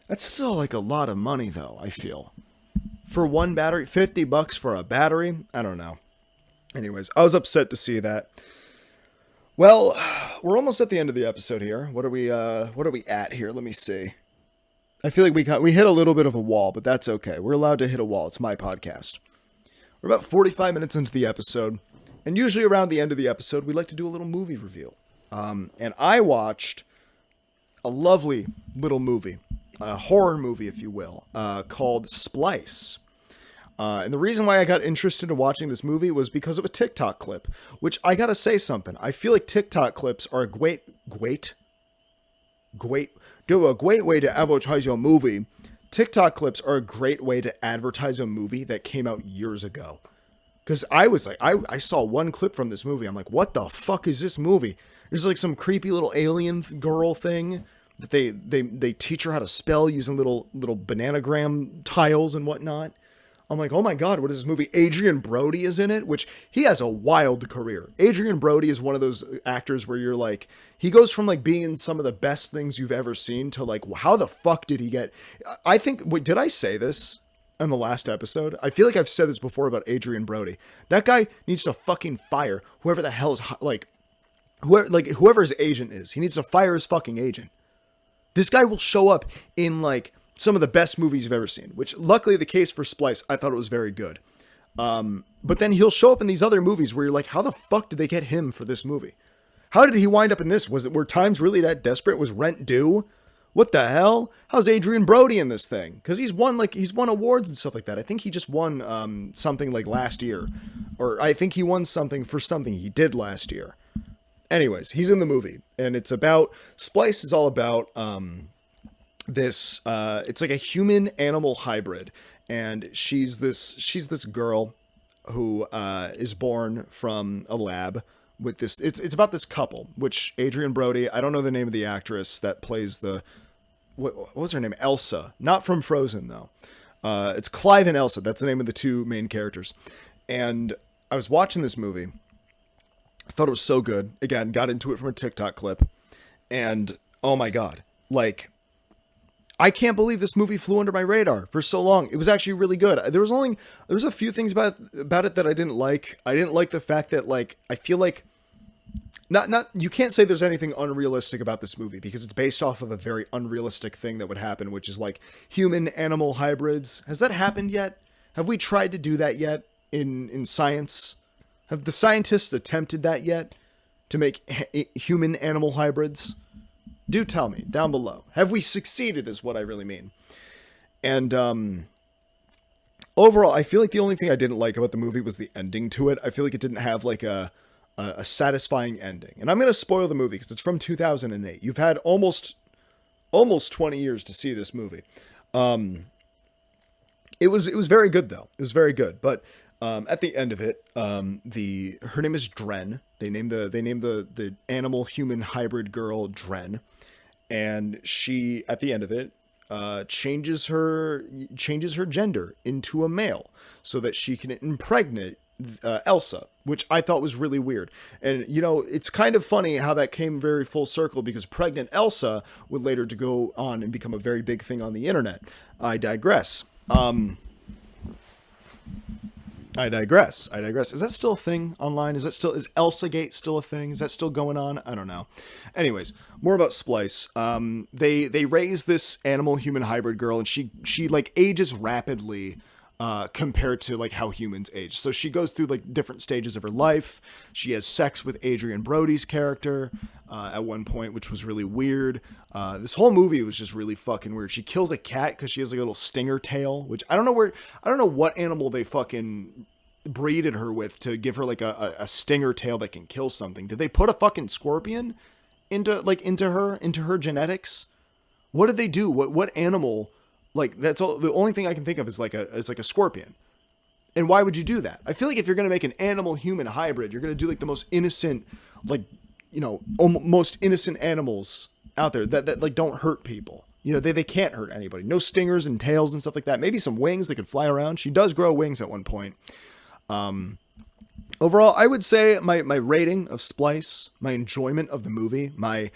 That's still like a lot of money though, I feel. For one battery, $50 for a battery? I don't know. Anyways, I was upset to see that. Well, we're almost at the end of the episode here. What are we at here? Let me see. I feel like we hit a little bit of a wall, but that's okay. We're allowed to hit a wall. It's my podcast. We're about 45 minutes into the episode, and usually around the end of the episode, we like to do a little movie review. And I watched a lovely little movie, a horror movie, if you will, called Splice. And the reason why I got interested in watching this movie was because of a TikTok clip, which I gotta say something. I feel like TikTok clips are a great way to advertise your movie. TikTok clips are a great way to advertise a movie that came out years ago. Because I was like, I saw one clip from this movie. I'm like, what the fuck is this movie? There's like some creepy little alien girl thing that they teach her how to spell using little bananagram tiles and whatnot. I'm like, oh my God, what is this movie? Adrian Brody is in it, which he has a wild career. Adrian Brody is one of those actors where you're like, he goes from like being in some of the best things you've ever seen to like, how the fuck did he get? I think, wait, did I say this? on the last episode. I feel like I've said this before about Adrian Brody. That guy needs to fucking fire whoever the hell is whoever his agent is. He needs to fire his fucking agent. This guy will show up in like some of the best movies you've ever seen, which luckily the case for Splice, I thought it was very good. But then he'll show up in these other movies where you're like, how the fuck did they get him for this movie? How did he wind up in this? Were times really that desperate? Was rent due? What the hell? How's Adrian Brody in this thing? Because he's won awards and stuff like that. I think he just won something like last year, or I think he won something for something he did last year. Anyways, he's in the movie, and it's about Splice is all about this. It's like a human animal hybrid, and she's this girl who is born from a lab with this. It's about this couple, which Adrian Brody. I don't know the name of the actress that plays the. What was her name? Elsa. Not from Frozen, though. It's Clive and Elsa. That's the name of the two main characters. And I was watching this movie. I thought it was so good. Again, got into it from a TikTok clip. And, oh my God. Like, I can't believe this movie flew under my radar for so long. It was actually really good. There was a few things about it that I didn't like. I didn't like the fact that, like, I feel like you can't say there's anything unrealistic about this movie because it's based off of a very unrealistic thing that would happen, which is like human animal hybrids. Has that happened yet? Have we tried to do that yet in science? Have the scientists attempted that yet to make human animal hybrids? Do tell me down below. Have we succeeded is what I really mean. And overall, I feel like the only thing I didn't like about the movie was the ending to it. I feel like it didn't have like a satisfying ending. And I'm going to spoil the movie because it's from 2008. You've had almost 20 years to see this movie. It was very good though. It was very good. But at the end of it, her name is Dren. They named the animal human hybrid girl Dren, and she at the end of it changes her gender into a male so that she can impregnate Elsa, which I thought was really weird. And, you know, it's kind of funny how that came very full circle because pregnant Elsa would later to go on and become a very big thing on the internet. I digress. I digress. Is that still a thing online? Is ElsaGate still a thing? Is that still going on? I don't know. Anyways, more about Splice. They raise this animal human hybrid girl and she like ages rapidly compared to like how humans age. So she goes through like different stages of her life. She has sex with Adrian Brody's character at one point, which was really weird. This whole movie was just really fucking weird. She kills a cat because she has like a little stinger tail, which I don't know what animal they fucking breeded her with to give her like a stinger tail that can kill something. Did they put a fucking scorpion into her genetics? What did they do? What animal? Like, that's all. The only thing I can think of is like a scorpion. And why would you do that? I feel like if you're going to make an animal human hybrid, you're going to do like the most innocent, like, you know, most innocent animals out there that like don't hurt people. You know, they can't hurt anybody. No stingers and tails and stuff like that. Maybe some wings that could fly around. She does grow wings at one point. Overall, I would say my rating of Splice, my enjoyment of the movie, my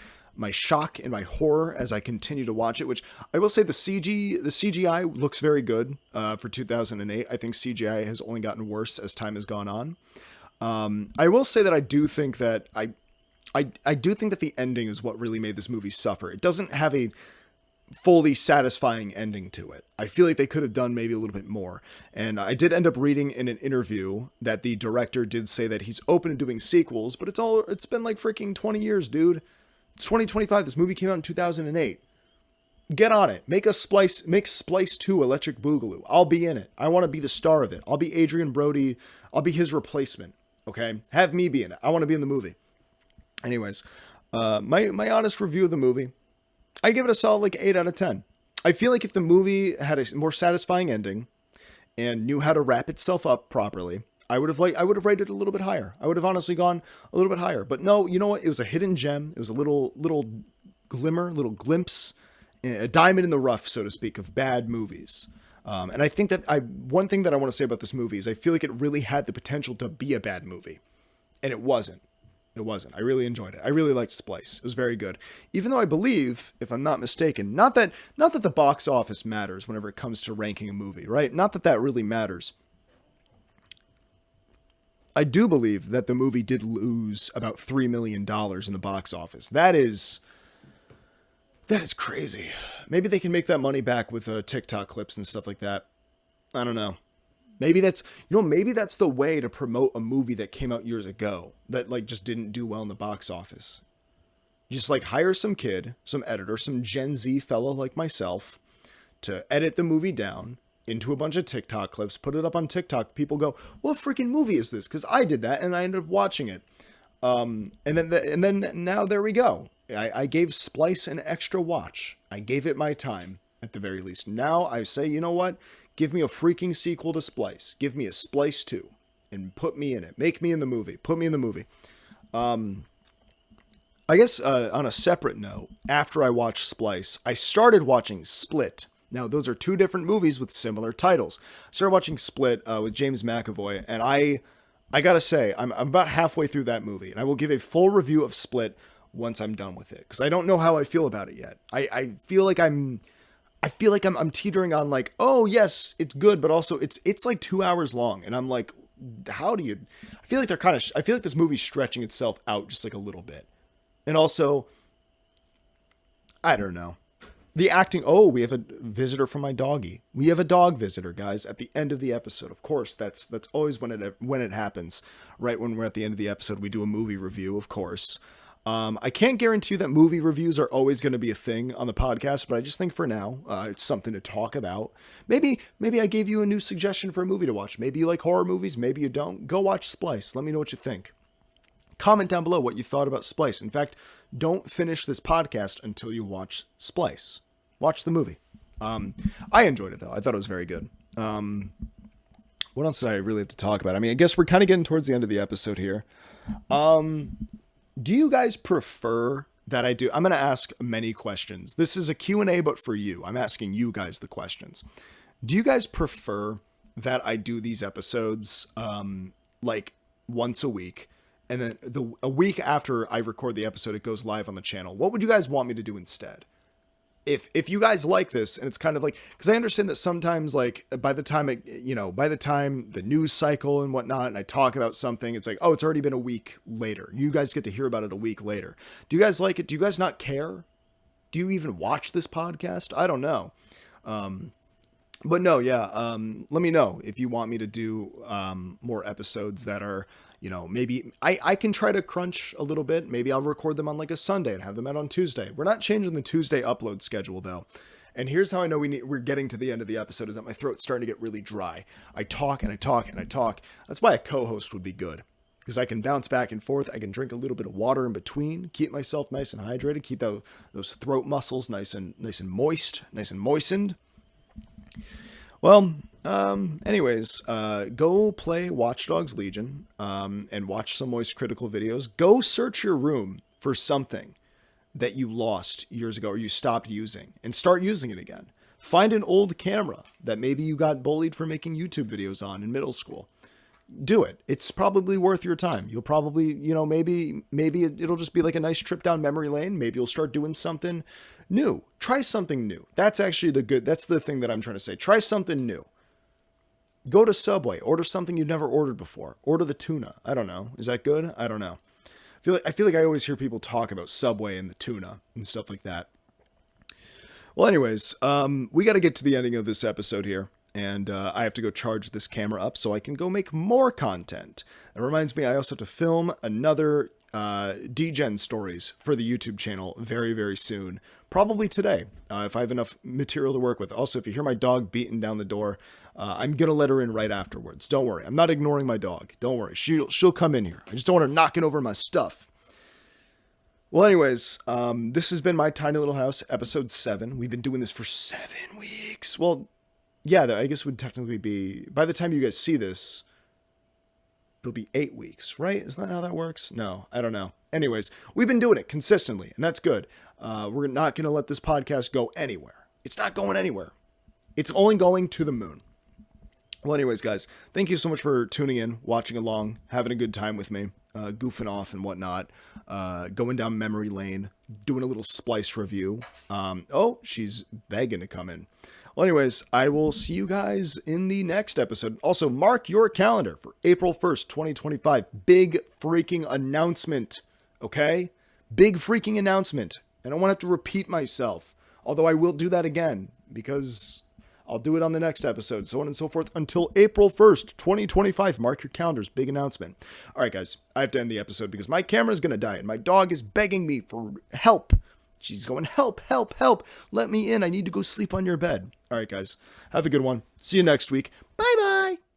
shock and my horror as I continue to watch it, which I will say the CGI looks very good for 2008. I think CGI has only gotten worse as time has gone on. I will say that I do think that the ending is what really made this movie suffer. It doesn't have a fully satisfying ending to it. I feel like they could have done maybe a little bit more. And I did end up reading in an interview that the director did say that he's open to doing sequels, but it's been like freaking 20 years, dude. It's 2025. This movie came out in 2008. Get on it. Make Splice 2 Electric Boogaloo. I'll be in it. I want to be the star of it. I'll be Adrian Brody. I'll be his replacement. Okay? Have me be in it. I want to be in the movie. Anyways, my honest review of the movie, I give it a solid like 8 out of 10. I feel like if the movie had a more satisfying ending and knew how to wrap itself up properly, I would have rated it a little bit higher. I would have honestly gone a little bit higher. But no, you know what? It was a hidden gem. It was a little glimmer, little glimpse, a diamond in the rough, so to speak, of bad movies. And I think that one thing that I want to say about this movie is I feel like it really had the potential to be a bad movie, and it wasn't. It wasn't. I really enjoyed it. I really liked Splice. It was very good. Even though I believe, if I'm not mistaken, not that the box office matters whenever it comes to ranking a movie, right? Not that that really matters. I do believe that the movie did lose about $3 million in the box office. That is crazy. Maybe they can make that money back with TikTok clips and stuff like that. I don't know. Maybe that's the way to promote a movie that came out years ago that like just didn't do well in the box office. You just like hire some kid, some editor, some Gen Z fellow like myself to edit the movie down into a bunch of TikTok clips, put it up on TikTok. People go, "What freaking movie is this?" Because I did that and I ended up watching it. And then now there we go. I gave Splice an extra watch. I gave it my time at the very least. Now I say, you know what? Give me a freaking sequel to Splice. Give me a Splice 2 and put me in it. Make me in the movie. Put me in the movie. I guess on a separate note, after I watched Splice, I started watching Split. Now, those are two different movies with similar titles. I started watching Split with James McAvoy, and I gotta say, I'm about halfway through that movie, and I will give a full review of Split once I'm done with it, because I don't know how I feel about it yet. I feel like I'm teetering on like, oh yes, it's good, but also it's like 2 hours long, and I'm like, how do you? I feel like this movie's stretching itself out just like a little bit, and also, I don't know, the acting. Oh, we have a visitor from my doggy. We have a dog visitor, guys, at the end of the episode. Of course, that's always when it happens. Right when we're at the end of the episode, we do a movie review, of course. I can't guarantee that movie reviews are always going to be a thing on the podcast, but I just think for now, it's something to talk about. Maybe I gave you a new suggestion for a movie to watch. Maybe you like horror movies. Maybe you don't. Go watch Splice. Let me know what you think. Comment down below what you thought about Splice. In fact, don't finish this podcast until you watch Splice. Watch the movie. I enjoyed it though. I thought it was very good. What else did I really have to talk about? I mean, I guess we're kind of getting towards the end of the episode here. Do you guys prefer that I do? I'm going to ask many questions. This is a Q&A, but for you. I'm asking you guys the questions. Do you guys prefer that I do these episodes like once a week, and then a week after I record the episode, it goes live on the channel? What would you guys want me to do instead? If you guys like this, and it's kind of like, because I understand that sometimes, like, by the time the news cycle and whatnot, and I talk about something, it's like, oh, it's already been a week later. You guys get to hear about it a week later. Do you guys like it? Do you guys not care? Do you even watch this podcast? I don't know. But no, yeah. Let me know if you want me to do more episodes that are, maybe I can try to crunch a little bit. Maybe I'll record them on like a Sunday and have them out on Tuesday. We're not changing the Tuesday upload schedule though. And here's how I know we're getting to the end of the episode, is that my throat's starting to get really dry. I talk and I talk and I talk. That's why a co-host would be good, because I can bounce back and forth. I can drink a little bit of water in between, keep myself nice and hydrated, keep those throat muscles nice and moist, nice and moistened. Well, anyways, go play Watch Dogs Legion, and watch some Moist Critical videos. Go search your room for something that you lost years ago or you stopped using, and start using it again. Find an old camera that maybe you got bullied for making YouTube videos on in middle school. Do it. It's probably worth your time. You'll probably, maybe it'll just be like a nice trip down memory lane. Maybe you'll start doing something new. Try something new. That's actually that's the thing that I'm trying to say. Try something new. Go to Subway. Order something you've never ordered before. Order the tuna. I don't know. Is that good? I don't know. I feel like I always hear people talk about Subway and the tuna and stuff like that. Well, anyways, we got to get to the ending of this episode here. And I have to go charge this camera up so I can go make more content. It reminds me, I also have to film another DGen stories for the YouTube channel very, very soon. Probably today, if I have enough material to work with. Also, if you hear my dog beating down the door, I'm going to let her in right afterwards. Don't worry. I'm not ignoring my dog. Don't worry. She'll come in here. I just don't want her knocking over my stuff. Well, anyways, this has been My Tiny Little House, episode 7. We've been doing this for 7 weeks. Well, yeah, I guess would technically be, by the time you guys see this, it'll be 8 weeks, right? Is that how that works? No, I don't know. Anyways, we've been doing it consistently, and that's good. We're not going to let this podcast go anywhere. It's not going anywhere. It's only going to the moon. Well, anyways, guys, thank you so much for tuning in, watching along, having a good time with me, goofing off and whatnot, going down memory lane, doing a little Splice review. Oh, she's begging to come in. Well, anyways, I will see you guys in the next episode. Also, mark your calendar for April 1st, 2025. Big freaking announcement, okay? Big freaking announcement. I don't want to have to repeat myself, although I will do that again, because I'll do it on the next episode, so on and so forth, until April 1st, 2025. Mark your calendars. Big announcement. All right, guys, I have to end the episode because my camera's going to die, and my dog is begging me for help. She's going, help, help, help. Let me in. I need to go sleep on your bed. All right, guys, have a good one. See you next week. Bye-bye.